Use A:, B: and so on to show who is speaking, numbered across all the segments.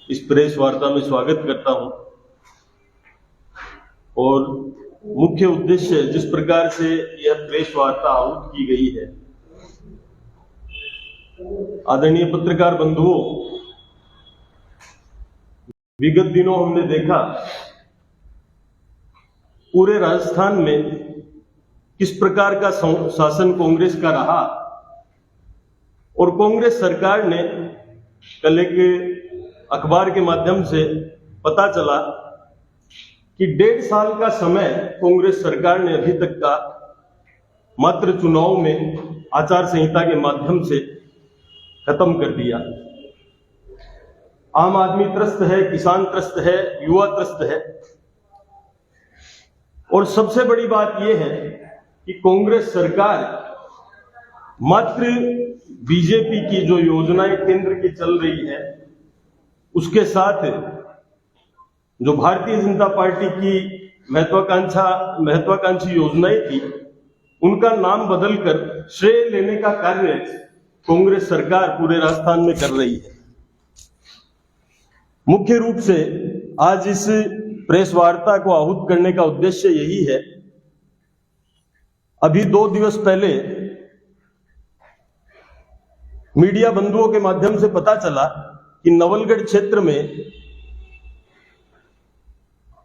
A: इस प्रेस वार्ता में स्वागत करता हूं। और मुख्य उद्देश्य जिस प्रकार से यह प्रेस वार्ता आहूत की गई है, आदरणीय पत्रकार बंधुओं, विगत दिनों हमने देखा पूरे राजस्थान में किस प्रकार का शासन कांग्रेस का रहा और कांग्रेस सरकार ने कल एक अखबार के माध्यम से पता चला कि 1.5 साल का समय कांग्रेस सरकार ने अभी तक का मात्र चुनाव में आचार संहिता के माध्यम से खत्म कर दिया। आम आदमी त्रस्त है, किसान त्रस्त है, युवा त्रस्त है। और सबसे बड़ी बात यह है कि कांग्रेस सरकार मात्र बीजेपी की जो योजनाएं केंद्र की चल रही है उसके साथ जो भारतीय जनता पार्टी की महत्वाकांक्षी योजनाएं थी उनका नाम बदलकर श्रेय लेने का कार्य कांग्रेस सरकार पूरे राजस्थान में कर रही है। मुख्य रूप से आज इस प्रेस वार्ता को आहूत करने का उद्देश्य यही है। अभी 2 दिवस पहले मीडिया बंधुओं के माध्यम से पता चला कि नवलगढ़ क्षेत्र में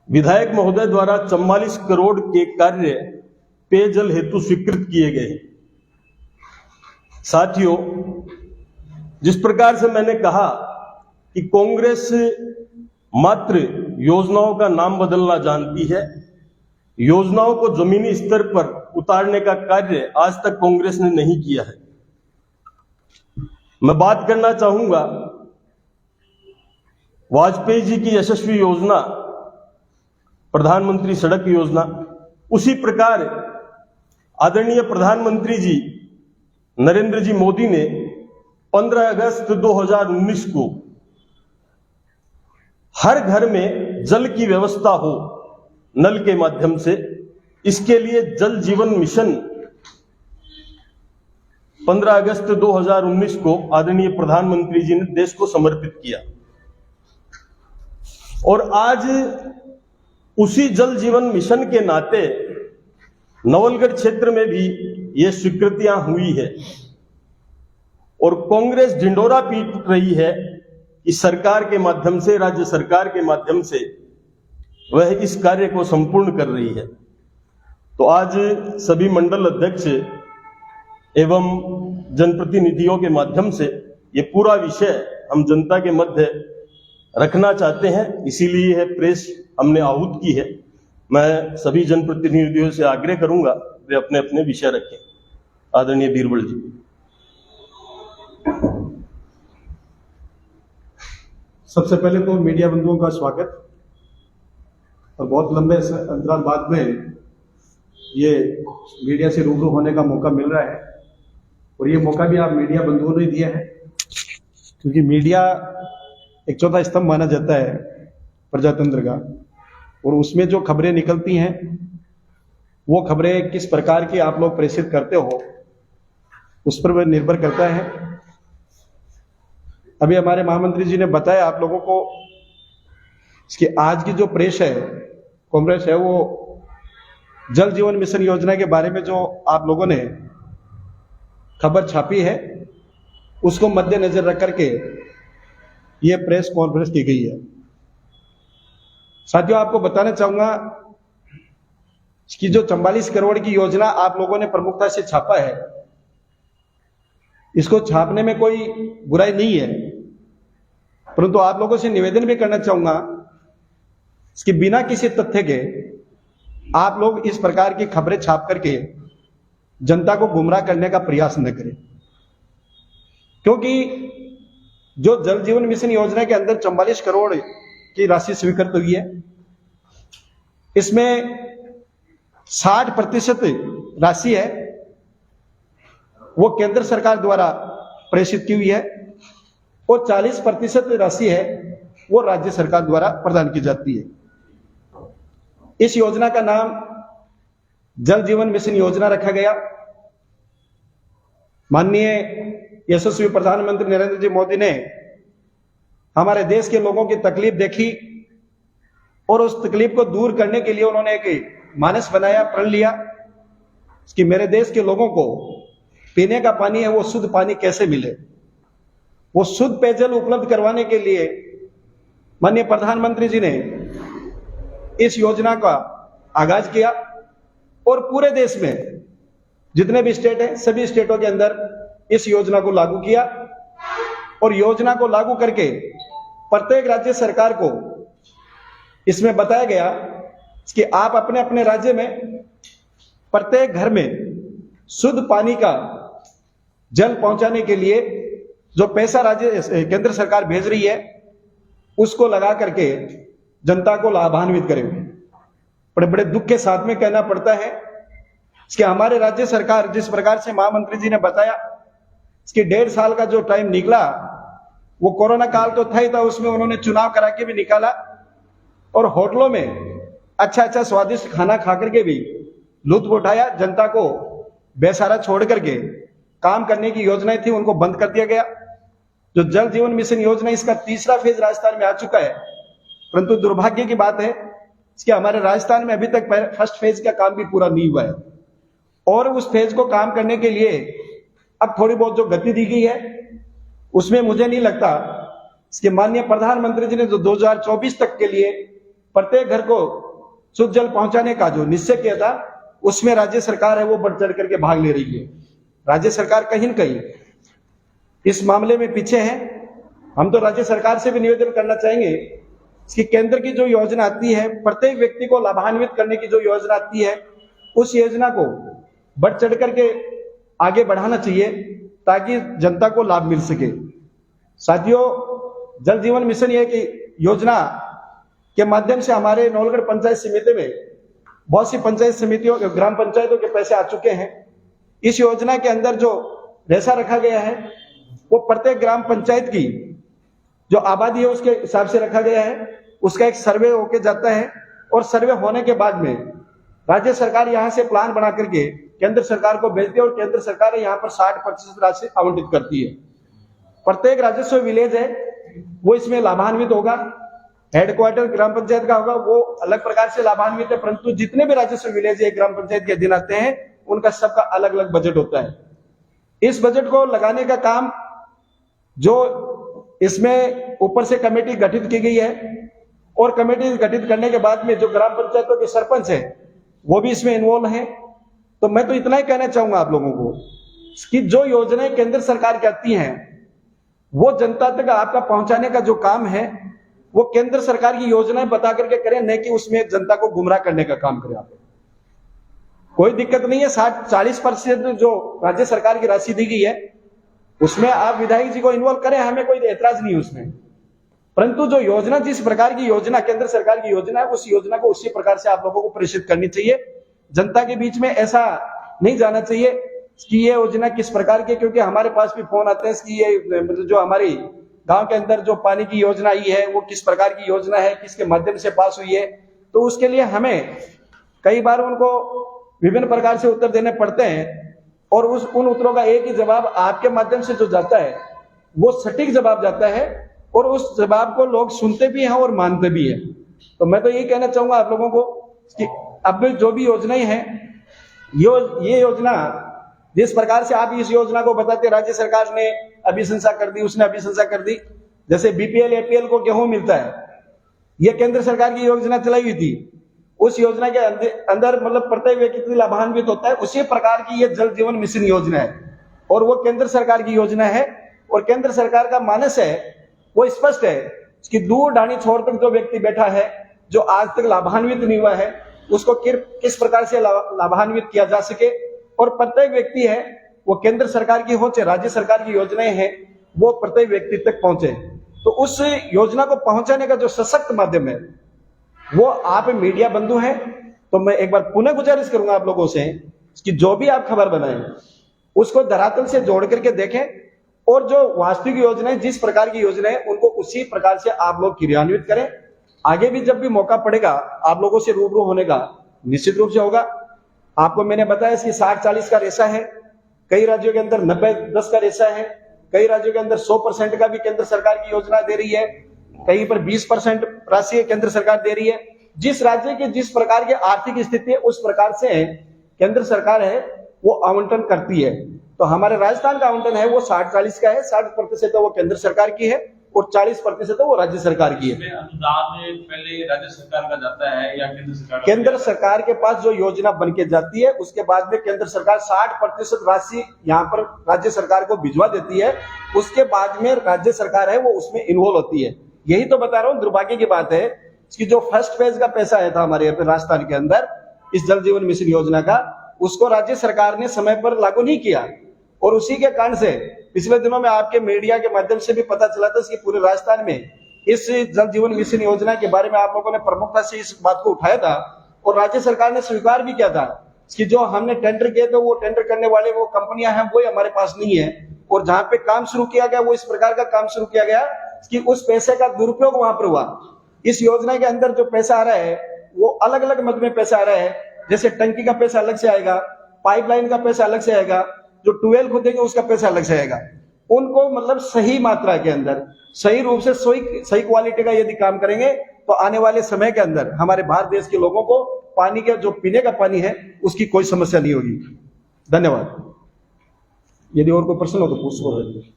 A: विधायक महोदय द्वारा 44 करोड़ के कार्य पेयजल हेतु स्वीकृत किए गए। साथियों, जिस प्रकार से मैंने कहा कि कांग्रेस मात्र योजनाओं का नाम बदलना जानती है, योजनाओं को जमीनी स्तर पर उतारने का कार्य आज तक कांग्रेस ने नहीं किया है। मैं बात करना चाहूंगा वाजपेयी जी की यशस्वी योजना प्रधानमंत्री सड़क योजना। उसी प्रकार आदरणीय प्रधानमंत्री जी नरेंद्र जी मोदी ने 15 अगस्त 2019 को हर घर में जल की व्यवस्था हो नल के माध्यम से, इसके लिए जल जीवन मिशन 15 अगस्त 2019 को आदरणीय प्रधानमंत्री जी ने देश को समर्पित किया। और आज उसी जल जीवन मिशन के नाते नवलगढ़ क्षेत्र में भी ये स्वीकृतियां हुई है और कांग्रेस ढिंडोरा पीट रही है कि सरकार के माध्यम से, राज्य सरकार के माध्यम से वह इस कार्य को संपूर्ण कर रही है। तो आज सभी मंडल अध्यक्ष एवं जनप्रतिनिधियों के माध्यम से ये पूरा विषय हम जनता के मध्य रखना चाहते हैं, इसीलिए यह प्रेस हमने आहूत की है। मैं सभी जनप्रतिनिधियों से आग्रह करूंगा वे अपने अपने विषय रखें। आदरणीय बीरबल जी।
B: सबसे पहले तो मीडिया बंधुओं का स्वागत। और बहुत लंबे अंतराल बाद में ये मीडिया से रूबरू होने का मौका मिल रहा है और ये मौका भी आप मीडिया बंधुओं ने दिया है, क्योंकि मीडिया एक चौथा स्तंभ माना जाता है प्रजातंत्र का। और उसमें जो खबरें निकलती हैं वो खबरें किस प्रकार की आप लोग प्रेषित करते हो उस पर वह निर्भर करता है। अभी हमारे महामंत्री जी ने बताया आप लोगों को इसकी आज की जो प्रेस है, कांग्रेस है, वो जल जीवन मिशन योजना के बारे में जो आप लोगों ने खबर छापी है उसको मद्देनजर रख करके ये प्रेस कॉन्फ्रेंस की गई है। साथियों, आपको बताना चाहूंगा कि जो 44 करोड़ की योजना आप लोगों ने प्रमुखता से छापा है, इसको छापने में कोई बुराई नहीं है, परंतु आप लोगों से निवेदन भी करना चाहूंगा कि बिना किसी तथ्य के आप लोग इस प्रकार की खबरें छाप करके जनता को गुमराह करने का प्रयास न करें। क्योंकि जो जल जीवन मिशन योजना के अंदर 44 करोड़ की राशि स्वीकृत हुई है, इसमें 60% राशि है वो केंद्र सरकार द्वारा प्रेषित की हुई है और 40% राशि है वो राज्य सरकार द्वारा प्रदान की जाती है। इस योजना का नाम जल जीवन मिशन योजना रखा गया। माननीय यशस्वी प्रधानमंत्री नरेंद्र जी मोदी ने हमारे देश के लोगों की तकलीफ देखी और उस तकलीफ को दूर करने के लिए उन्होंने एक मानस बनाया, प्रण लिया कि मेरे देश के लोगों को पीने का पानी है वो शुद्ध पानी कैसे मिले। वो शुद्ध पेयजल उपलब्ध करवाने के लिए माननीय प्रधानमंत्री जी ने इस योजना का आगाज किया और पूरे देश में जितने भी स्टेट हैं सभी स्टेटों के अंदर इस योजना को लागू किया और योजना को लागू करके प्रत्येक राज्य सरकार को इसमें बताया गया कि आप अपने अपने राज्य में प्रत्येक घर में शुद्ध पानी का जल पहुंचाने के लिए जो पैसा राज्य केंद्र सरकार भेज रही है उसको लगा करके जनता को लाभान्वित करेंगे। बड़े बड़े दुख के साथ में कहना पड़ता है कि हमारे राज्य सरकार जिस प्रकार से महामंत्री जी ने बताया इसके 1.5 साल का जो टाइम निकला वो कोरोना काल तो था ही था, उसमें उन्होंने चुनाव करा के भी निकाला और होटलों में अच्छा स्वादिष्ट खाना खा करके भी लुत्फ उठाया। जनता को बेसहारा छोड़ करके काम करने की योजनाएं थी उनको बंद कर दिया गया। जो जल जीवन मिशन योजना इसका 3रा फेज राजस्थान में आ चुका है, परंतु दुर्भाग्य की बात है कि हमारे राजस्थान में अभी तक फर्स्ट फेज का काम भी पूरा नहीं हुआ है और उस फेज को काम करने के लिए अब थोड़ी बहुत जो गति दी गई है उसमें मुझे नहीं लगता कि माननीय प्रधानमंत्री जी ने जो 2024 तक के लिए प्रत्येक घर को शुद्ध जल पहुंचाने का जो निश्चय किया था उसमें राज्य सरकार है वो बढ़ चढ़ करके भाग ले रही है। राज्य सरकार कहीं न कहीं इस मामले में पीछे है। हम तो राज्य सरकार से भी निवेदन करना चाहेंगे कि केंद्र की जो योजना आती है प्रत्येक व्यक्ति को लाभान्वित करने की जो योजना आती है उस योजना को बढ़ चढ़ करके आगे बढ़ाना चाहिए ताकि जनता को लाभ मिल सके। साथियों, जल जीवन मिशन ये कि योजना के माध्यम से हमारे नवलगढ़ पंचायत समिति में बहुत सी पंचायत समितियों ग्राम पंचायतों के पैसे आ चुके हैं। इस योजना के अंदर जो पैसा रखा गया है वो प्रत्येक ग्राम पंचायत की जो आबादी है उसके हिसाब से रखा गया है। उसका एक सर्वे होके जाता है और सर्वे होने के बाद में राज्य सरकार यहाँ से प्लान बना करके केंद्र सरकार को भेजती है और केंद्र सरकार यहाँ पर 60% राशि आवंटित करती है। प्रत्येक राजस्व विलेज है वो इसमें लाभान्वित होगा। हेडक्वार्टर ग्राम पंचायत का होगा वो अलग प्रकार से लाभान्वित है, परंतु जितने भी राजस्व विलेज है ग्राम पंचायत के अधीन आते हैं उनका सबका अलग अलग बजट होता है। इस बजट को लगाने का काम जो इसमें ऊपर से कमेटी गठित की गई है और कमेटी गठित करने के बाद में जो ग्राम पंचायतों के सरपंच है वो भी इसमें इन्वॉल्व है। तो मैं तो इतना ही कहना चाहूंगा आप लोगों को कि जो योजनाएं केंद्र सरकार की आती हैं वो जनता तक आपका पहुंचाने का जो काम है वो केंद्र सरकार की योजनाएं बता करके करें, नहीं कि उसमें जनता को गुमराह करने का काम करें। आप कोई दिक्कत नहीं है, 40% जो राज्य सरकार की राशि दी गई है उसमें आप विधायक जी को इन्वॉल्व करें, हमें कोई एतराज नहीं है उसमें। परंतु जो योजना जिस प्रकार की योजना केंद्र सरकार की योजना है उस योजना को उसी प्रकार से आप लोगों को प्रेषित करनी चाहिए। जनता के बीच में ऐसा नहीं जाना चाहिए कि ये योजना किस प्रकार की, क्योंकि हमारे पास भी फोन आते हैं कि ये जो हमारी गांव के अंदर जो पानी की योजना आई है वो किस प्रकार की योजना है, किसके माध्यम से पास हुई है। तो उसके लिए हमें कई बार उनको विभिन्न प्रकार से उत्तर देने पड़ते हैं और उन उत्तरों का एक ही जवाब आपके माध्यम से जो जाता है वो सटीक जवाब जाता है और उस जवाब को लोग सुनते भी हैं और मानते भी हैं। तो मैं तो यही कहना चाहूंगा आप लोगों को कि अब जो भी योजनाएं हैं ये योजना जिस प्रकार से आप इस योजना को बताते, राज्य सरकार ने अभिशंसा कर दी, उसने अभिशंसा कर दी। जैसे बीपीएल एपीएल को गेहूं मिलता है, ये केंद्र सरकार की योजना चलाई हुई थी। उस योजना के अंदर मतलब प्रत्येक व्यक्ति लाभान्वित होता है। उसी प्रकार की ये जल जीवन मिशन योजना है और वो केंद्र सरकार की योजना है और केंद्र सरकार का मानस है वो स्पष्ट है कि दूर ढाणी छोर तक जो व्यक्ति बैठा है जो आज तक लाभान्वित नहीं हुआ है उसको किस प्रकार से लाभान्वित किया जा सके और प्रत्येक व्यक्ति है वो केंद्र सरकार की हो चाहे राज्य सरकार की योजनाएं हैं वो प्रत्येक व्यक्ति तक पहुंचे। तो उस योजना को पहुंचाने का जो सशक्त माध्यम है वो आप मीडिया बंधु हैं। तो मैं एक बार पुनः गुजारिश करूंगा आप लोगों से कि जो भी आप खबर बनाएं उसको धरातल से जोड़ करके देखें और जो वास्तविक योजनाएं जिस प्रकार की योजनाएं उनको उसी प्रकार से आप लोग क्रियान्वित करें। आगे भी जब भी मौका पड़ेगा आप लोगों से रूबरू होने का निश्चित रूप से होगा। आपको मैंने बताया कि 60-40 का रेशा है, कई राज्यों के अंदर 90-10 का रेशा है, कई राज्यों के अंदर 100% का भी केंद्र सरकार की योजना दे रही है।
C: कहीं पर 20% राशि केंद्र सरकार दे रही है। जिस राज्य की जिस प्रकार की आर्थिक स्थिति है उस प्रकार से केंद्र सरकार है वो आवंटन करती है। तो हमारे राजस्थान का आवंटन है वो 60-40 का है, 60% वो केंद्र सरकार की है और 40% वो राज्य सरकार की है।
D: अनुदान पहले राज्य सरकार का जाता है या केंद्र सरकार?
C: केंद्र सरकार के पास जो योजना बन के जाती है उसके बाद में केंद्र सरकार 60% राशि यहाँ पर राज्य सरकार को भिजवा देती है, उसके बाद में राज्य सरकार है वो उसमें इन्वॉल्व होती है। यही तो बता रहा हूँ, दुर्भाग्य की बात है कि जो फर्स्ट फेज का पैसा आया था हमारे यहाँ पे राजस्थान के अंदर इस जल जीवन मिशन योजना का, उसको राज्य सरकार ने समय पर लागू नहीं किया और उसी के कारण से पिछले दिनों में आपके मीडिया के माध्यम से भी पता चला था कि पूरे राजस्थान में इस जल जीवन मिशन योजना के बारे में आप लोगों ने प्रमुखता से इस बात को उठाया था और राज्य सरकार ने स्वीकार भी किया था कि जो हमने टेंडर किए थे वो टेंडर करने वाले वो कंपनियां हैं वो हमारे पास नहीं है, और जहां पे काम शुरू किया गया वो इस प्रकार का काम शुरू किया गया कि उस पैसे का दुरुपयोग वहां पर हुआ। इस योजना के अंदर जो पैसा आ रहा है वो अलग अलग मद में पैसा आ रहा है, जैसे टंकी का पैसा अलग से आएगा, पाइपलाइन का पैसा अलग से आएगा, जो ट्यूबवेल खोदेंगे उसका पैसा अलग से आएगा। उनको मतलब सही मात्रा के अंदर सही रूप से सही क्वालिटी का यदि काम करेंगे तो आने वाले समय के अंदर हमारे भारत देश के लोगों को पानी का जो पीने का पानी है उसकी कोई समस्या नहीं होगी। धन्यवाद। यदि और कोई प्रश्न हो तो पूछ सकते।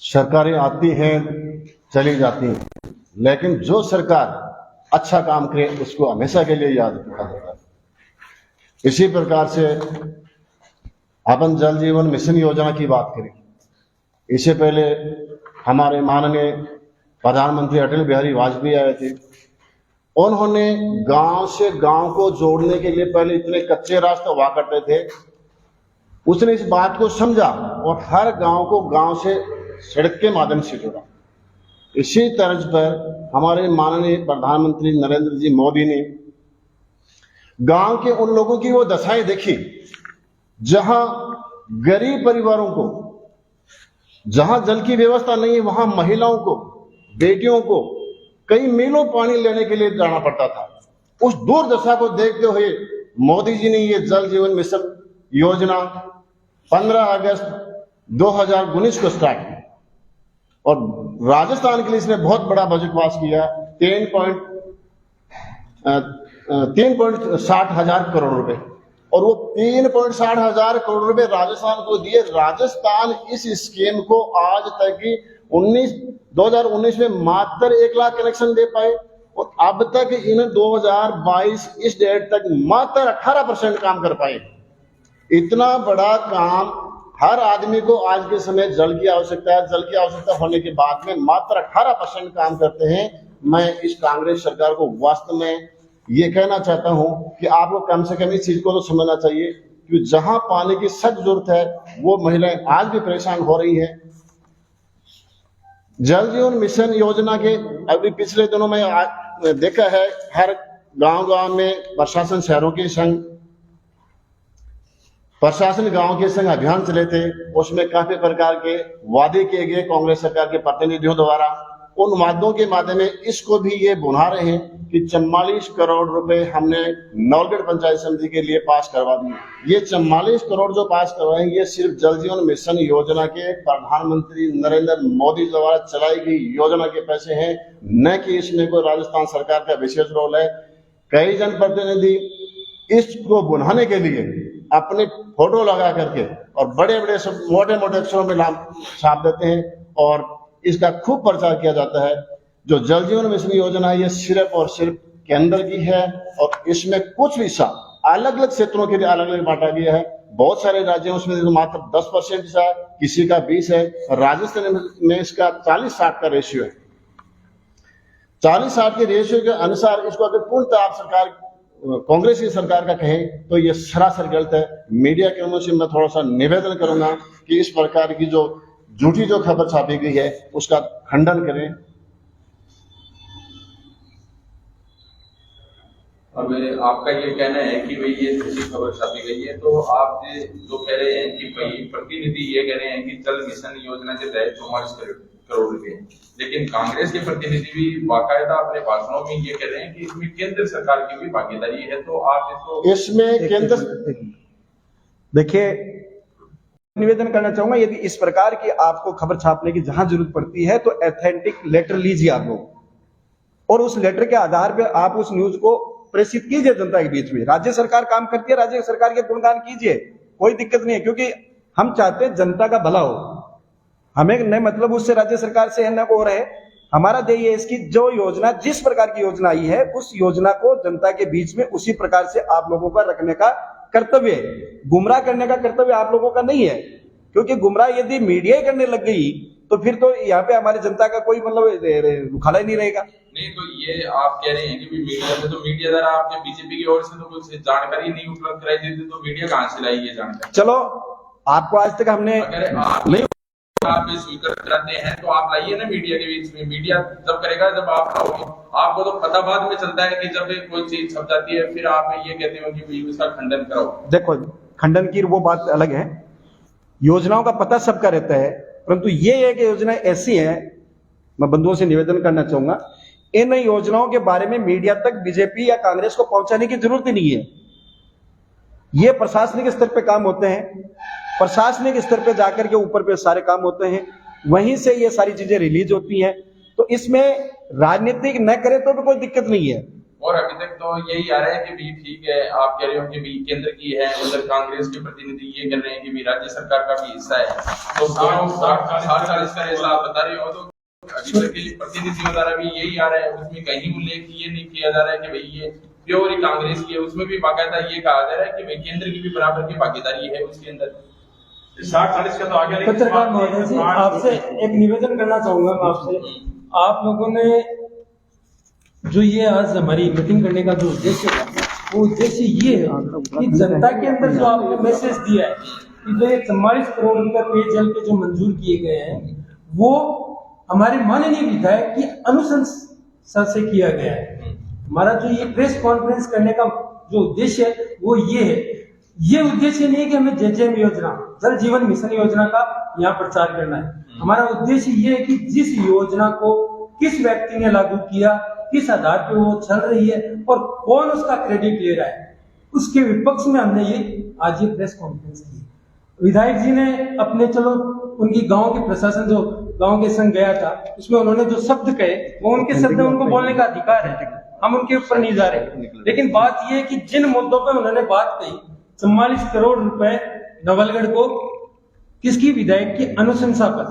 E: सरकारें आती हैं चली जाती हैं, लेकिन जो सरकार अच्छा काम करे उसको हमेशा के लिए याद रखा जाता है। इसी प्रकार से अपन जल जीवन मिशन योजना की बात करें, इससे पहले हमारे माननीय प्रधानमंत्री अटल बिहारी वाजपेयी आए थे। उन्होंने गांव से गांव को जोड़ने के लिए पहले इतने कच्चे रास्ते हुआ करते थे, उसने इस बात को समझा और हर गांव को गांव से सड़क के माध्यम से जोड़ा। इसी तर्ज पर हमारे माननीय प्रधानमंत्री नरेंद्र जी मोदी ने गांव के उन लोगों की वो दशाएं देखी जहां गरीब परिवारों को, जहां जल की व्यवस्था नहीं है, वहां महिलाओं को, बेटियों को कई मीलों पानी लेने के लिए जाना पड़ता था। उस दुर्दशा को देखते हुए मोदी जी ने ये जल जीवन मिशन योजना 15 अगस्त 2019 को स्टार्ट की और राजस्थान के लिए इसने बहुत बड़ा बजट पास किया, 3.60 हजार करोड़ रुपए, और वो 3.60 हजार करोड़ रुपए राजस्थान को दिए। राजस्थान इस स्कीम को आज तक की 2019 में मात्र 1 लाख कनेक्शन दे पाए और अब तक इन 2022 इस डेट तक मात्र 18% काम कर पाए। इतना बड़ा काम, हर आदमी को आज के समय जल की आवश्यकता है, जल की आवश्यकता होने के बाद में मात्र 18% काम करते हैं। मैं इस कांग्रेस सरकार को वास्तव में ये कहना चाहता हूं कि आपको कम से कम इस चीज को तो समझना चाहिए कि जहां पानी की सख्त जरूरत है वो महिलाएं आज भी परेशान हो रही हैं। जल जीवन मिशन योजना के अभी पिछले दिनों में देखा है, हर गांव में प्रशासन शहरों के संग, प्रशासन गांव के संग अभियान चले थे। उसमें काफी प्रकार के वादे किए गए कांग्रेस सरकार के प्रतिनिधियों द्वारा। उन वादों के माध्यम में इसको भी ये बुना रहे हैं कि 44 करोड़ रुपए हमने नवलगढ़ पंचायत समिति के लिए पास करवा दिए। ये 44 करोड़ जो पास करवाए ये सिर्फ जल जीवन मिशन योजना के प्रधानमंत्री नरेंद्र मोदी द्वारा चलाई गई योजना के पैसे हैं, न कि इसमें कोई राजस्थान सरकार का विशेष रोल है। कई जनप्रतिनिधि इसको बुनाने के लिए अपने फोटो लगा करके और बड़े बड़े मोटे मोटे अक्षरों में नाम छाप देते हैं और इसका खूब प्रचार किया जाता है। जो जल जीवन मिशन योजना है ये सिर्फ और सिर्फ केंद्र की है और इसमें कुछ हिस्सा अलग अलग क्षेत्रों के लिए अलग अलग बांटा गया है। बहुत सारे राज्यों उसमें मात्र 10% हिस्सा है, किसी का 20 है। राजस्थान में इसका 40-60 का रेशियो है। 40-60 के रेशियो के अनुसार इसको अगर पूर्णतः आप सरकार कांग्रेस की सरकार का कहें तो ये सरासर गलत है। मीडिया के मुंह से मैं थोड़ा सा निवेदन करूंगा कि इस प्रकार की जो झूठी जो खबर छापी गई है उसका खंडन करें।
D: अब आपका ये कहना है कि भाई ये झूठी खबर छापी गई है, तो आप जो कह रहे हैं कि भाई प्रतिनिधि ये कह रहे हैं कि जल मिशन योजना के तहत 44 करोड़ रुपए, लेकिन कांग्रेस के प्रतिनिधि भी बाकायदा अपने भाषणों में ये कह रहे हैं कि इसमें केंद्र सरकार की भी भागीदारी है। तो आप इसको
E: इसमें केंद्र
C: देखिए निवेदन करना चाहूंगा, यदि इस प्रकार की आपको खबर छापने की जहां जरूरत पड़ती है तो ऑथेंटिक लेटर लीजिए आप लोग, और उस लेटर के आधार पर आप उस न्यूज को प्रेषित कीजिए जनता के बीच में। राज्य सरकार काम करती है, राज्य सरकार के गुणगान कीजिए, कोई दिक्कत नहीं है, क्योंकि हम चाहते हैं जनता का भला हो। हमें न मतलब उससे राज्य सरकार से है न को रहे, हमारा ध्येय है इसकी जो योजना, जिस प्रकार की योजना आई है उस योजना को जनता के बीच में उसी प्रकार से आप लोगों का रखने का कर्तव्य है। गुमराह करने का कर्तव्य आप लोगों का नहीं है, क्योंकि गुमराह यदि मीडिया ही करने लग गई तो फिर तो यहाँ पे हमारी जनता का कोई मतलब रुखाला ही नहीं रहेगा।
D: नहीं, तो ये आप कह रहे हैं कि मीडिया में, तो मीडिया द्वारा आपके बीजेपी की ओर से तो कुछ जानकारी नहीं उपलब्ध कराई देती, तो मीडिया कहाँ से लाई ये जानकारी?
C: चलो, आपको आज तक हमने
D: अगर आप
C: नहीं
D: आप स्वीकार कराते हैं तो आप लाइए ना मीडिया के बीच में। मीडिया तब करेगा जब आप लाओगे। आपको तो पता बाद में चलता है कि जब कोई चीज छप जाती है फिर आप ये कहते हो कि उसका खंडन कराओ।
C: देखो, खंडन की वो बात अलग है, योजनाओं का पता सबका रहता है, परंतु ये है कि योजनाएं ऐसी हैं, मैं बंधुओं से निवेदन करना चाहूंगा, इन योजनाओं के बारे में मीडिया तक बीजेपी या कांग्रेस को पहुंचाने की जरूरत ही नहीं है। ये प्रशासनिक स्तर पे काम होते हैं, प्रशासनिक स्तर पे जाकर के ऊपर पे सारे काम होते हैं, वहीं से ये सारी चीजें रिलीज होती हैं। तो इसमें राजनीतिक न करे तो भी कोई दिक्कत नहीं है।
D: और अभी तक तो यही आ रहा है कि भी ठीक है, आप कह रहे हो कि भी केंद्र की है, उधर कांग्रेस के प्रतिनिधि ये कह रहे हैं कि भी राज्य सरकार का भी हिस्सा है, तो 60-40 का ऐसा आप बता रहे हो, तो अभी तक के प्रतिनिधियों द्वारा भी यही आ रहा है, उसमें कहीं उल्लेख ये नहीं किया जा रहा है कि भाई ये प्योर ही कांग्रेस की है। उसमें भी बाकायदा ये कहा जा रहा है कि भाई केंद्र की भी बराबर की भागीदारी है उसके अंदर।
F: 60-40 का तो आगे, लेकिन
G: पत्रकार महोदय जी, आपसे एक निवेदन करना चाहूंगा मैं आपसे। आप लोगों ने जो ये आज हमारी मीटिंग करने का जो उद्देश्य था, वो उद्देश्य ये है कि जनता के अंदर जो आपने मैसेज दिया है कि जो ये 44 करोड़ रुपए पेयजल के जो मंजूर किए गए हैं, वो हमारे माननीय विधायक की अनुशंसा से किया गया है। हमारा जो ये प्रेस कॉन्फ्रेंस करने का जो उद्देश्य है वो ये है। ये उद्देश्य नहीं है कि हमें जेजेएम योजना, जल जीवन मिशन योजना का यहाँ प्रचार करना है। हमारा उद्देश्य ये है कि जिस योजना को किस व्यक्ति ने लागू किया, किस आधार पर वो चल रही है और कौन उसका क्रेडिट ले रहा है, उसके विपक्ष में हमने ये आज ये प्रेस कॉन्फ्रेंस की। विधायक जी ने अपने, चलो उनकी गांव के प्रशासन जो गांव के संग गया था, उसमें उन्होंने जो शब्द कहे वो उनके शब्द, उनको बोलने का अधिकार है, हम उनके ऊपर नहीं जा रहे। लेकिन बात यह है कि जिन मुद्दों पर उन्होंने बात कही, 44 करोड़ रुपए नवलगढ़ को किसकी विधायक की अनुशंसा पर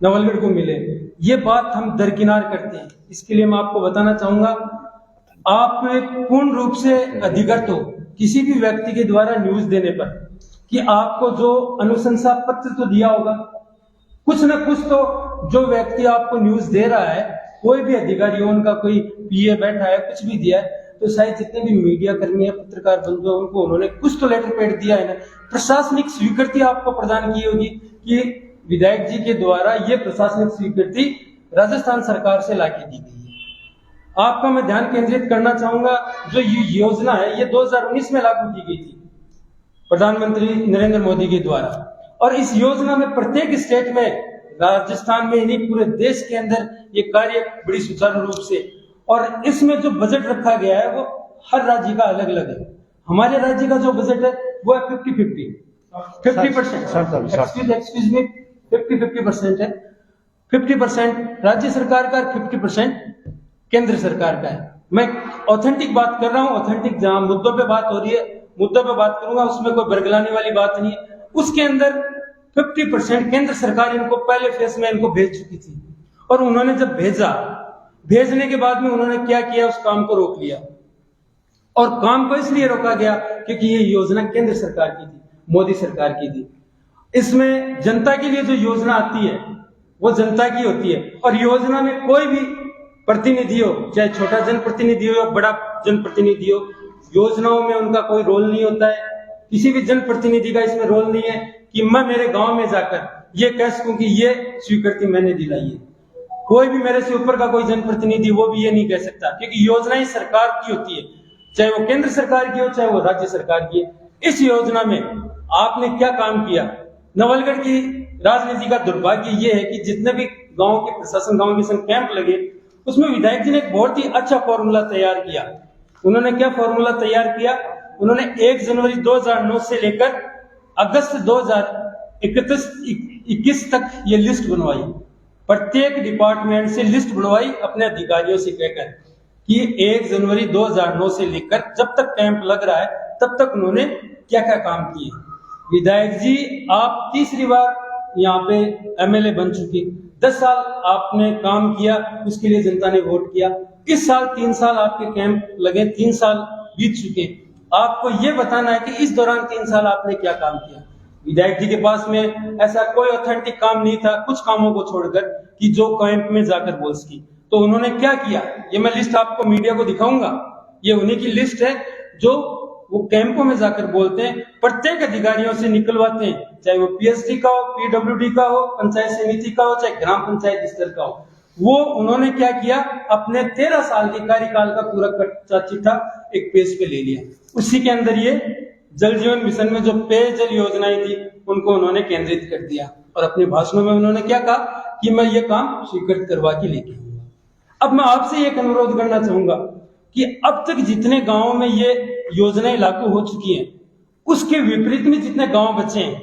G: नवलगढ़ को मिले, ये बात हम दरकिनार करते हैं। इसके लिए मैं आपको बताना चाहूंगा, आप पूर्ण रूप से अधिकृत हो किसी भी व्यक्ति के द्वारा न्यूज देने पर कि आपको जो अनुशंसा पत्र तो दिया होगा, कुछ न कुछ तो जो व्यक्ति आपको न्यूज दे रहा है, कोई भी अधिकारी हो, उनका कोई पीए बैठा है, कुछ भी दिया है, तो शायद जितने भी मीडिया कर्मी है, पत्रकार बंधु है, उनको उन्होंने कुछ तो लेटर पैड दिया है ना, प्रशासनिक स्वीकृति आपको प्रदान की होगी कि विधायक जी के द्वारा ये प्रशासनिक स्वीकृति राजस्थान सरकार से लाके दी गई है। आपका मैं ध्यान केंद्रित करना चाहूंगा, जो ये योजना है ये 2019 में लागू की गई थी प्रधानमंत्री नरेंद्र मोदी के द्वारा, और इस योजना में प्रत्येक स्टेट में, राजस्थान में नहीं पूरे देश के अंदर ये कार्य बड़ी सुचारू रूप से, और इसमें जो बजट रखा गया है वो हर राज्य का अलग अलग है। हमारे राज्य का जो बजट है वो है 50% है, 50% राज्य सरकार का, 50% केंद्र सरकार का है। मैं ऑथेंटिक बात कर रहा हूं, ऑथेंटिक जहां मुद्दों पे बात हो रही है मुद्दों पे बात करूंगा, उसमें कोई बरगलाने वाली बात नहीं है। उसके अंदर 50% केंद्र सरकार इनको पहले फेज में इनको भेज चुकी थी, और उन्होंने जब भेजने के बाद में उन्होंने क्या किया, उस काम को रोक लिया। और काम को इसलिए रोका गया क्योंकि ये योजना केंद्र सरकार की थी, मोदी सरकार की थी। इसमें जनता के लिए जो योजना आती है वो जनता की होती है, और योजना में कोई भी प्रतिनिधि हो, चाहे छोटा जनप्रतिनिधि हो या बड़ा जनप्रतिनिधि हो, योजनाओं में उनका कोई रोल नहीं होता है। किसी भी जनप्रतिनिधि का इसमें रोल नहीं है कि मैं मेरे गांव में जाकर ये कह सकूं कि ये स्वीकृति मैंने दिलाई है। कोई भी मेरे से ऊपर का कोई जनप्रतिनिधि वो भी ये नहीं कह सकता, क्योंकि योजनाएं सरकार की होती है, चाहे वो केंद्र सरकार की हो चाहे वो राज्य सरकार की है। इस योजना में आपने क्या काम किया? नवलगढ़ की राजनीति का दुर्भाग्य ये है कि जितने भी गांव के प्रशासन, गांव मिशन कैंप लगे, उसमें विधायक जी ने एक बहुत ही अच्छा फॉर्मूला तैयार किया। उन्होंने क्या फॉर्मूला तैयार किया? उन्होंने 1 जनवरी 2009 से लेकर अगस्त 2000 21 तक ये लिस्ट बनवाई, प्रत्येक डिपार्टमेंट से लिस्ट बनवाई अपने अधिकारियों से कहकर कि 1 जनवरी 2009 से लेकर जब तक कैंप लग रहा है तब तक उन्होंने क्या क्या काम किए। विधायक जी, आप तीसरी बार यहाँ पे एमएलए बन चुके, 10 साल आपने काम किया, उसके लिए जनता ने वोट किया। इस साल 3 साल आपके कैंप लगे, 3 साल बीत चुके, आपको ये बताना है कि इस दौरान 3 साल आपने क्या काम किया। विधायक जी के पास में ऐसा कोई ऑथेंटिक काम नहीं था, कुछ कामों को छोड़कर, कि जो कैंप में जाकर बोल सकी। तो उन्होंने क्या किया, ये मैं लिस्ट आपको मीडिया को दिखाऊंगा। ये उन्हीं की लिस्ट है जो वो कैंपों में जाकर बोलते हैं, प्रत्येक अधिकारियों से निकलवाते हैं, चाहे वो पीएचडी का हो, पीडब्ल्यूडी का हो, पंचायत समिति का हो, चाहे ग्राम पंचायत स्तर का हो। वो उन्होंने क्या किया, अपने 13 साल के कार्यकाल का पूरा कच्चा चिट्ठा एक पेज पे ले लिया। उसी के अंदर ये जल जीवन मिशन में जो पेयजल योजनाएं थी उनको उन्होंने केंद्रित कर दिया, और अपने भाषणों में उन्होंने क्या कहा कि मैं ये काम स्वीकृत करवा के लेके आऊंगा। अब मैं आपसे एक अनुरोध करना चाहूंगा कि अब तक जितने गांवों में ये योजनाएं लागू हो चुकी हैं, उसके विपरीत में जितने गांव बचे हैं,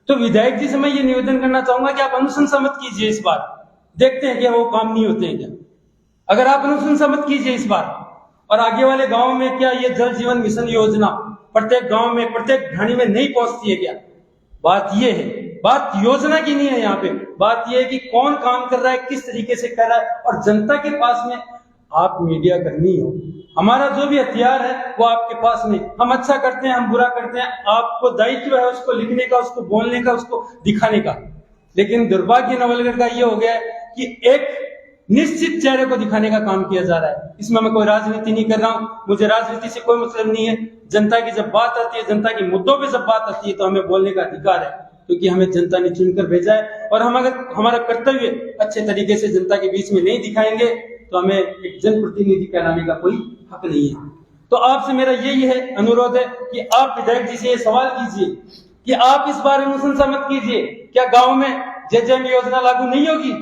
G: तो विधायक जी से मैं ये निवेदन करना चाहूंगा कि आप अनुशंसा मत कीजिए इस बार, देखते हैं क्या वो काम नहीं होते हैं क्या। अगर आप अनुशंसा मत कीजिए इस बार, और आगे वाले गांव में क्या ये जल जीवन मिशन योजना प्रत्येक गांव में, प्रत्येक ढाणी में नहीं पहुंचती है क्या। बात ये है, बात योजना की नहीं है, यहाँ पे बात ये है कि कौन काम कर रहा है, किस तरीके से कर रहा है, और जनता के पास में आप मीडिया कर्मी हो, हमारा जो भी हथियार है वो आपके पास में, हम अच्छा करते हैं, हम बुरा करते हैं, आपको दायित्व है उसको लिखने का, उसको बोलने का, उसको दिखाने का। लेकिन दुर्भाग्य नवलगढ़ का ये हो गया है कि एक निश्चित चेहरे को दिखाने का काम किया जा रहा है। इसमें मैं कोई राजनीति नहीं कर रहा हूं, मुझे राजनीति से कोई मतलब नहीं है। जनता की जब बात आती है, जनता के मुद्दों पे जब बात आती है, तो हमें बोलने का अधिकार है, क्योंकि हमें जनता ने चुनकर भेजा है। और हम अगर हमारा कर्तव्य अच्छे तरीके से जनता के बीच में नहीं दिखाएंगे तो हमें एक जनप्रतिनिधि कहलाने का कोई हक नहीं है। तो आपसे मेरा यही है, अनुरोध है कि आप विधायक जी से ये सवाल कीजिए कि आप इस बारे में अनुशंसा मत कीजिए, क्या गांव में जेजेएम योजना लागू नहीं होगी?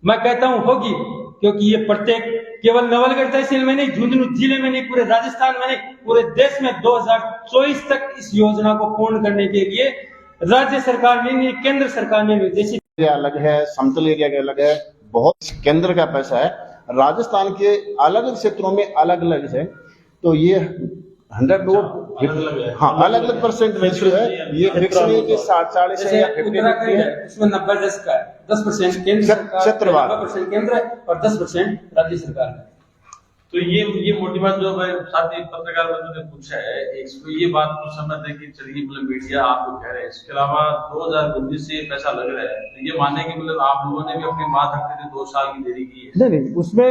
G: मैं कहता हूं होगी, क्योंकि ये प्रत्येक केवल नवलगढ़ तहसील में नहीं, झुंझुनू जिले में नहीं, पूरे राजस्थान में नहीं, पूरे देश में 2024 तक इस योजना को पूर्ण करने के लिए राज्य सरकार ने, केंद्र सरकार ने निर्देशित
E: अलग है, समतल एरिया के अलग है, बहुत केंद्र का पैसा है, राजस्थान के अलग अलग क्षेत्रों में अलग अलग है। तो ये 100 हाँ अलग अलग परसेंट रेशियो है, ये फिक्स नहीं कि 60-40 है या 50 है,
G: इसमें 90-10 का है, 10% केंद्र सरकार,
E: क्षेत्रवार
G: 90% केंद्र है और 10% राज्य सरकार है।
F: तो ये मोटी बात जो साथी पत्रकार बंधु ने पूछा है, इसको ये बात तो समझ है कि चलिए मतलब मीडिया आपको कह रहे हैं, इसके अलावा 2019 से पैसा लग रहा है, तो ये मानने की मतलब आप लोगों ने भी अपनी बात रखते थे 2 साल की देरी की है।
B: नहीं, उसमें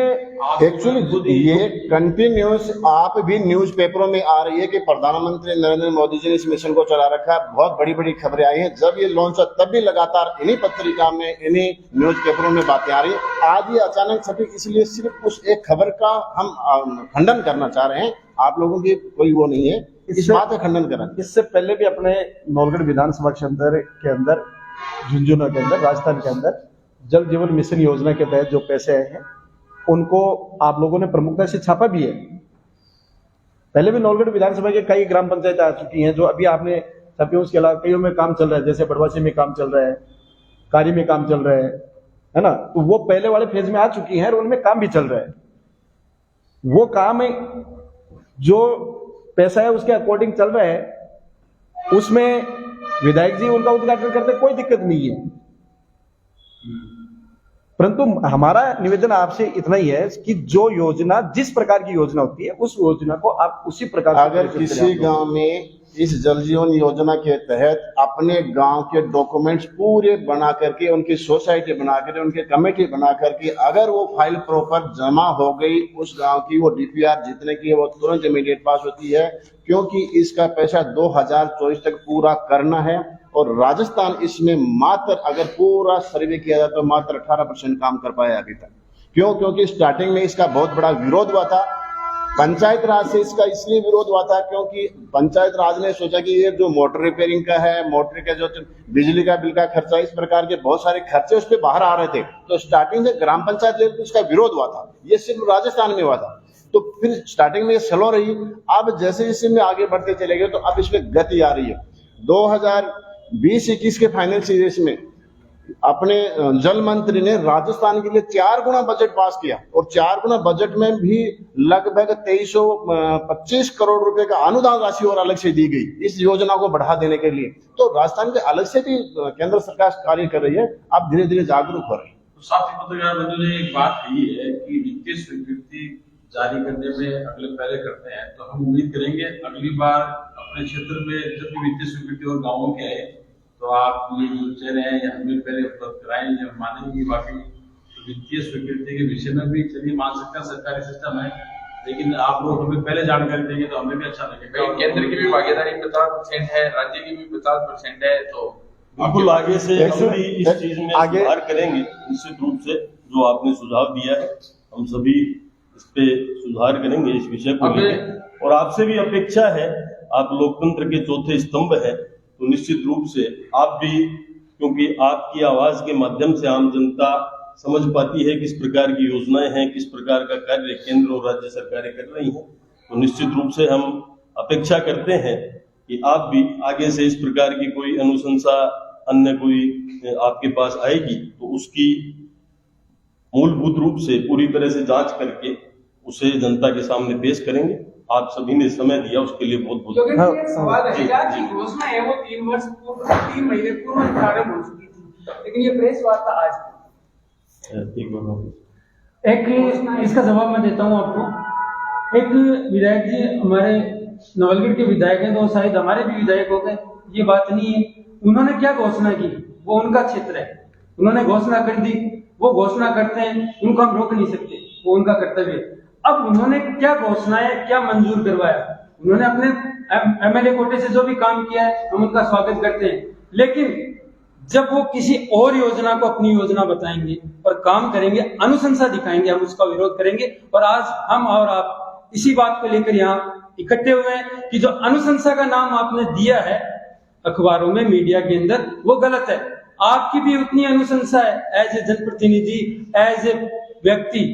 E: एक्चुअली ये कंटिन्यूस आप भी न्यूज़पेपरों में आ रही है कि प्रधानमंत्री नरेंद्र मोदी जी ने इस मिशन को चला रखा है, बहुत बड़ी बड़ी खबरें आई हैं। जब ये लॉन्च हुआ तब भी लगातार इन्हीं पत्रिका में, इन्हीं न्यूज़पेपरों में बातें आ रही है। आज ये अचानक छपी, इसलिए सिर्फ उस एक खबर का हम खंडन करना चाह रहे हैं। आप लोगों की कोई वो नहीं है, इस बात का खंडन करें।
B: इससे पहले भी अपने नौलगढ़ विधानसभा क्षेत्र के अंदर, झुंझुनू के अंदर, राजस्थान के अंदर जल जीवन मिशन योजना के तहत जो पैसे आए हैं उनको आप लोगों ने प्रमुखता से छापा भी है। पहले भी नौलगढ़ विधानसभा के कई ग्राम पंचायत आ चुकी हैं जो अभी आपने छपी, उसके अलावा कईयों में काम चल रहा है, जैसे बड़वासी में काम चल रहा है, कारी में काम चल रहा है ना। तो वो पहले वाले फेज में आ चुकी हैं और उनमें काम भी चल रहा है। वो काम जो पैसा है उसके अकॉर्डिंग चल रहा है, उसमें विधायक जी उनका उद्घाटन करते कोई दिक्कत नहीं है। परंतु हमारा निवेदन आपसे इतना ही है कि जो योजना, जिस प्रकार की योजना होती है, उस योजना को आप उसी प्रकार से,
E: अगर किसी गांव में इस जल जीवन योजना के तहत अपने गांव के डॉक्यूमेंट्स पूरे बना करके, उनकी सोसाइटी बना करके, उनके कमेटी बना करके, अगर वो फाइल प्रॉपर जमा हो गई उस गांव की, वो डीपीआर जितने की है वो तुरंत इमीडिएट पास होती है, क्योंकि इसका पैसा 2024 तक पूरा करना है। और राजस्थान इसमें मात्र, अगर पूरा सर्वे किया जाए तो मात्र 18% काम कर पाया अभी तक। क्यों? क्योंकि स्टार्टिंग में इसका बहुत बड़ा विरोध हुआ था, पंचायत राज से इसका इसलिए विरोध हुआ था क्योंकि पंचायत राज ने सोचा कि ये जो मोटर रिपेयरिंग का है, मोटर का जो बिजली का बिल का खर्चा, इस प्रकार के बहुत सारे खर्चे उस पर बाहर आ रहे थे। तो स्टार्टिंग से ग्राम पंचायत लेवल पर इसका विरोध हुआ था, ये सिर्फ राजस्थान में हुआ था। तो फिर स्टार्टिंग में ये स्लो रही, अब जैसे इसमें आगे बढ़ते चले गए तो अब इसमें गति आ रही है। 20-21 के फाइनल सीरीज में अपने जल मंत्री ने राजस्थान के लिए 4 गुना बजट पास किया और 4 गुना बजट में भी लगभग 2325 करोड़ रुपए का अनुदान राशि और अलग से दी गई इस योजना को बढ़ा देने के लिए। तो राजस्थान के अलग से भी केंद्र सरकार कार्य कर रही है, आप धीरे धीरे जागरूक हो रहे हैं।
F: तो साथ ही पत्रकार बंधु ने एक बात कही है कि वित्तीय स्वीकृति जारी करने में अगले पहले करते हैं, तो हम उम्मीद करेंगे अगली बार अपने क्षेत्र में जब भी वित्तीय स्वीकृति और गाँवों के आए तो आप ये जो कह रहे हैं हमें पहले उपलब्ध कराएं, जब मानेंगे वाकई तो वित्तीय स्वीकृति के विषय में भी चलिए मान सकते हैं सरकारी सिस्टम है, लेकिन आप लोग हमें पहले जानकारी देंगे तो हमें भी अच्छा लगेगा।
D: केंद्र की भी भागीदारी 50% है, राज्य की भी 50% है, तो
A: बिल्कुल आगे से हम भी इस चीज में सुधार करेंगे निश्चित रूप से। जो आपने सुझाव दिया है हम सभी इस पे सुधार करेंगे इस विषय को लेकर। और आपसे भी अपेक्षा है, आप लोकतंत्र के चौथे स्तंभ है, तो निश्चित रूप से आप भी, क्योंकि आपकी आवाज के माध्यम से आम जनता समझ पाती है किस प्रकार की योजनाएं हैं, किस प्रकार का कार्य केंद्र और राज्य सरकारें कर रही हैं, तो निश्चित रूप से हम अपेक्षा करते हैं कि आप भी आगे से इस प्रकार की कोई अनुशंसा अन्य कोई आपके पास आएगी तो उसकी मूलभूत रूप से पूरी तरह से जांच करके उसे जनता के सामने पेश करेंगे। आप सभी ने समय दिया उसके लिए बहुत बहुत
H: धन्यवाद। एक सवाल रहेगा कि घोषणा है वो 3 महीने पूर्व प्रारंभ हो चुकी थी, लेकिन ये प्रेस वार्ता आज थी।
G: एक इसका जवाब मैं देता हूं आपको। एक विधायक जी हमारे नवलगढ़ के विधायक हैं, तो शायद हमारे भी विधायक हो गए, ये बात नहीं है। उन्होंने क्या घोषणा की वो उनका क्षेत्र है, उन्होंने घोषणा कर दी, वो घोषणा करते हैं, उनको हम रोक नहीं सकते, वो उनका कर्तव्य है। अब उन्होंने क्या घोषणाएं क्या मंजूर करवाया, उन्होंने अपने एमएलए कोटे से जो भी काम किया है हम उनका स्वागत करते हैं, लेकिन जब वो किसी और योजना को अपनी योजना बताएंगे और काम करेंगे, अनुशंसा दिखाएंगे, हम उसका विरोध करेंगे। और आज हम और आप इसी बात को लेकर यहाँ इकट्ठे हुए हैं कि जो अनुशंसा का नाम आपने दिया है अखबारों में मीडिया के अंदर वो गलत है। आपकी भी उतनी अनुशंसा है एज ए जनप्रतिनिधि, एज ए व्यक्ति,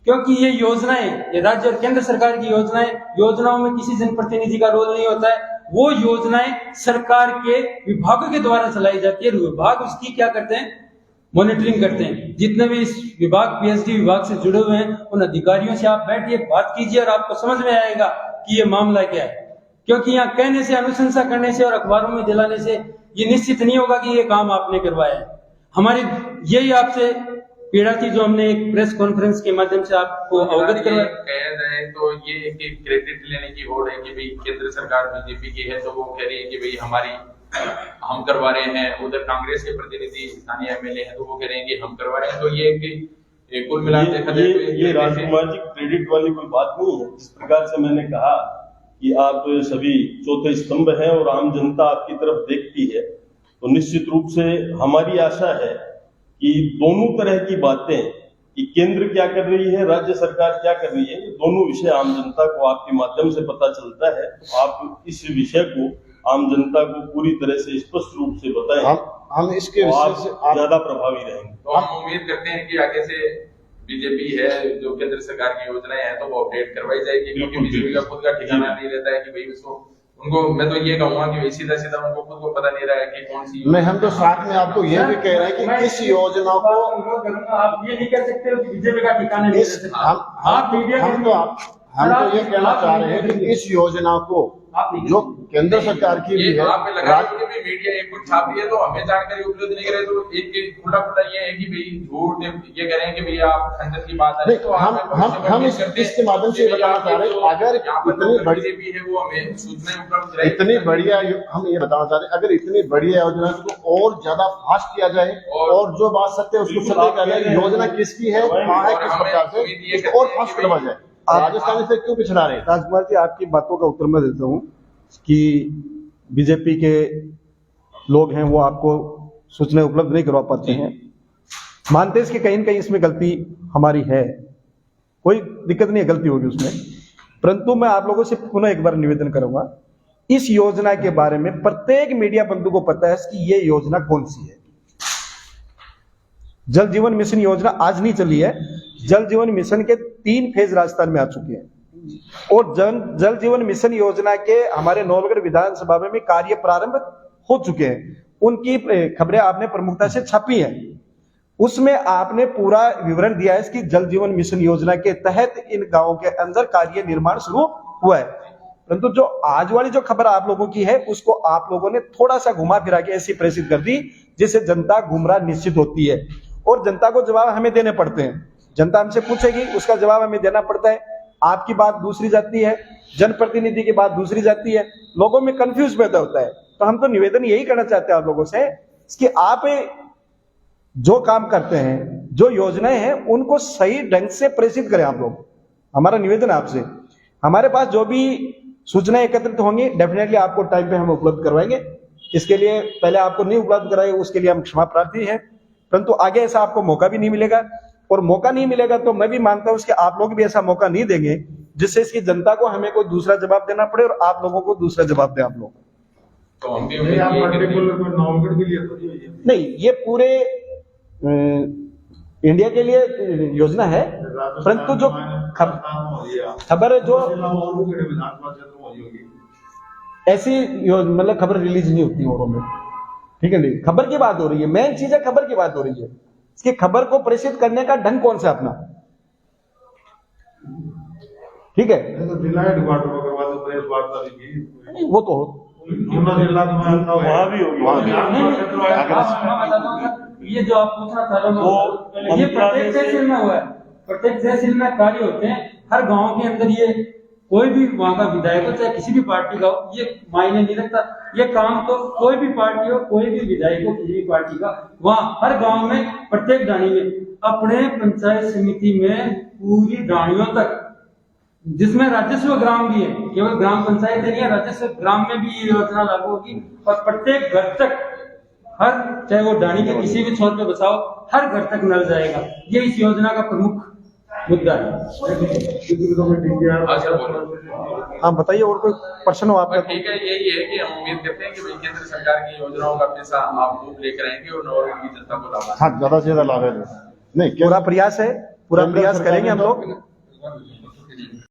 G: क्योंकि ये योजनाएं, ये राज्य और केंद्र सरकार की योजनाओं में किसी जनप्रतिनिधि का रोल नहीं होता है। वो योजनाएं सरकार के विभागों के द्वारा चलाई जाती है, विभाग उसकी क्या करते हैं, मॉनिटरिंग करते हैं। जितने भी इस विभाग पीएचडी विभाग से जुड़े हुए हैं उन अधिकारियों से आप बैठिए, बात कीजिए और आपको समझ में आएगा कि ये मामला क्या है। क्योंकि यहाँ कहने से, अनुशंसा करने से और अखबारों में दिलाने से ये निश्चित नहीं होगा कि ये काम आपने करवाया है। हमारी यही आपसे पीड़ा थी जो हमने एक प्रेस कॉन्फ्रेंस के माध्यम से आपको अवगत करवाया।
D: कह रहे हैं तो ये एक क्रेडिट लेने की होड़ है कि भाई केंद्र सरकार बीजेपी की है तो वो कह रही है कि भाई हम करवा रहे हैं, उधर कांग्रेस के प्रतिनिधि स्थानीय एमएलए हैं तो वो कह रहे हैं कि हम करवा रहे हैं। तो ये कुल मिलाकर देखा जाए तो
A: ये राजकुमार जी क्रेडिट वाली कोई बात नहीं है। जिस प्रकार से मैंने कहा कि आप सभी चौथे स्तंभ हैं और आम जनता आपकी तरफ देखती है, तो निश्चित रूप से हमारी आशा है कि दोनों तरह की बातें, कि केंद्र क्या कर रही है, राज्य सरकार क्या कर रही है, ये दोनों विषय आम जनता को आपके माध्यम से पता चलता है। तो आप इस विषय को आम जनता को पूरी तरह से स्पष्ट रूप से बताएं,
E: हम इसके
A: विषय
E: से
A: ज्यादा प्रभावी रहेंगे।
D: तो हम उम्मीद करते हैं कि आगे से बीजेपी है जो केंद्र सरकार की योजनाएं हैं तो वो अपडेट करवाई जाएगी, क्योंकि बीजेपी का खुद का ठिकाना नहीं रहता है कि भाई उसको उनको, मैं तो ये कहूंगा कि सीधा सीधा उनको खुद को पता नहीं रहा है कि कौन सी
E: नहीं। हम तो साथ में आपको ये भी कह रहे हैं कि इस योजना को
G: आप ये नहीं कह सकते हो कि बीजेपी का ठिकाना नहीं रह सकता।
E: हम तो ये कहना चाह रहे हैं कि इस योजना को जो केंद्र सरकार की भी है,
D: आप लगा भी मीडिया एक कुछ छापी है तो हमें जानकारी उपलब्ध नहीं करे, तो एक खुला ये है कि भाई झूठ ये कह रहे हैं कि भैया आप खंडन की बात है, तो
E: हम इसके माध्यम से बताना चाह रहे हैं अगर इतनी बड़ी
D: भी है वो हमें सूचनाएं उपलब्ध कराई,
E: इतनी बढ़िया, हम ये बताना चाह रहे हैं अगर इतनी बढ़िया योजना को और ज्यादा फास्ट किया जाए और जो बात सत्य है उसको सत्य किया जाए, योजना किसकी है, कहाँ है, किस प्रकार से और फास्ट करवा जाए। राजस्थान से क्यों पिछड़ा रहे हैं?
C: राजकुमार जी, आपकी बातों का उत्तर मैं देता हूं कि बीजेपी के लोग हैं वो आपको सूचनाएं उपलब्ध नहीं करवा पाते हैं। मानते हैं कि कहीं न कहीं इसमें गलती हमारी है, कोई दिक्कत नहीं है, गलती होगी उसमें, परंतु मैं आप लोगों से पुनः एक बार निवेदन करूंगा, इस योजना के बारे में प्रत्येक मीडिया बंधु को पता है कि ये योजना कौन सी है। जल जीवन मिशन योजना आज नहीं चली है, जल जीवन मिशन के 3 फेज राजस्थान में आ चुके हैं और जल जीवन मिशन योजना के हमारे नवलगढ़ विधानसभा में कार्य प्रारंभ हो चुके हैं उनकी खबरें आपने प्रमुखता से छापी है। उसमें आपने पूरा विवरण दिया है इसकी जल जीवन मिशन योजना के तहत इन गांवों के अंदर कार्य निर्माण शुरू हुआ है। परंतु जो आज वाली जो खबर आप लोगों की है उसको आप लोगों ने थोड़ा सा घुमा फिरा के ऐसी प्रेषित कर दी जिससे जनता गुमराह निश्चित होती है और जनता को जवाब हमें देने पड़ते हैं। जनता हमसे पूछेगी, उसका जवाब हमें देना पड़ता है। आपकी बात दूसरी जाती है, जनप्रतिनिधि की बात दूसरी जाती है, लोगों में कंफ्यूज पैदा होता है। तो हम तो निवेदन यही करना चाहते हैं आप लोगों से कि आप जो काम करते हैं, जो योजनाएं हैं, उनको सही ढंग से प्रेषित करें आप लोग। हमारा निवेदन आपसे, हमारे पास जो भी सूचनाएं एकत्रित होंगी डेफिनेटली आपको टाइम पे हम उपलब्ध करवाएंगे। इसके लिए पहले आपको नहीं उपलब्ध कराए उसके लिए हम क्षमा प्रार्थी हैं, परंतु आगे ऐसा आपको मौका भी नहीं मिलेगा और मौका नहीं मिलेगा तो मैं भी मानता हूं कि आप लोग भी ऐसा मौका नहीं देंगे जिससे इसकी जनता को हमें कोई दूसरा जवाब देना पड़े और आप लोगों को दूसरा जवाब दें आप लोग।
D: तो हम भी उम्मीद ये करेंगे।
C: नहीं, ये पूरे इंडिया के लिए योजना है, परंतु जो खबर जो ऐसी मतलब खबर रिलीज नहीं होती औरों में, ठीक है। नहीं, खबर की बात हो रही है, मेन चीज है खबर की बात हो रही है। इसकी खबर को प्रेषित करने का ढंग कौन सा अपना, ठीक है। नहीं, वो तो
A: वहां भी होगी, वहां भी।
G: ये जो आप पूछना चाह रहे हो ये प्रत्येक तहसील में हुआ है, प्रत्येक तहसील में कार्य होते हैं। हर गांव के अंदर ये कोई भी वहां का विधायक हो चाहे किसी भी पार्टी का हो, ये मायने नहीं रखता। ये काम तो कोई भी पार्टी हो, कोई भी विधायक हो किसी भी पार्टी का, वहां हर गांव में प्रत्येक डाणी में अपने पंचायत समिति में पूरी डाणियों तक, जिसमें राजस्व ग्राम भी है, केवल ग्राम पंचायत नहीं है, राजस्व ग्राम में भी ये योजना लागू होगी और प्रत्येक घर तक हर, चाहे वो डाणी के किसी भी छोर पे बसाओ, हर घर तक नल जाएगा। ये इस योजना का प्रमुख मुद्दा है।
C: हाँ बताइए, और कोई प्रश्न हो आपका?
D: ठीक है, यही है कि हम उम्मीद करते हैं कि भाई केंद्र सरकार की योजनाओं का पैसा आप लोग लेकर आएंगे और नवलगढ़ की जनता को लाभ।
E: हाँ, ज्यादा से ज्यादा लाभ है। नहीं,
C: पूरा प्रयास है, पूरा प्रयास करेंगे हम लोग।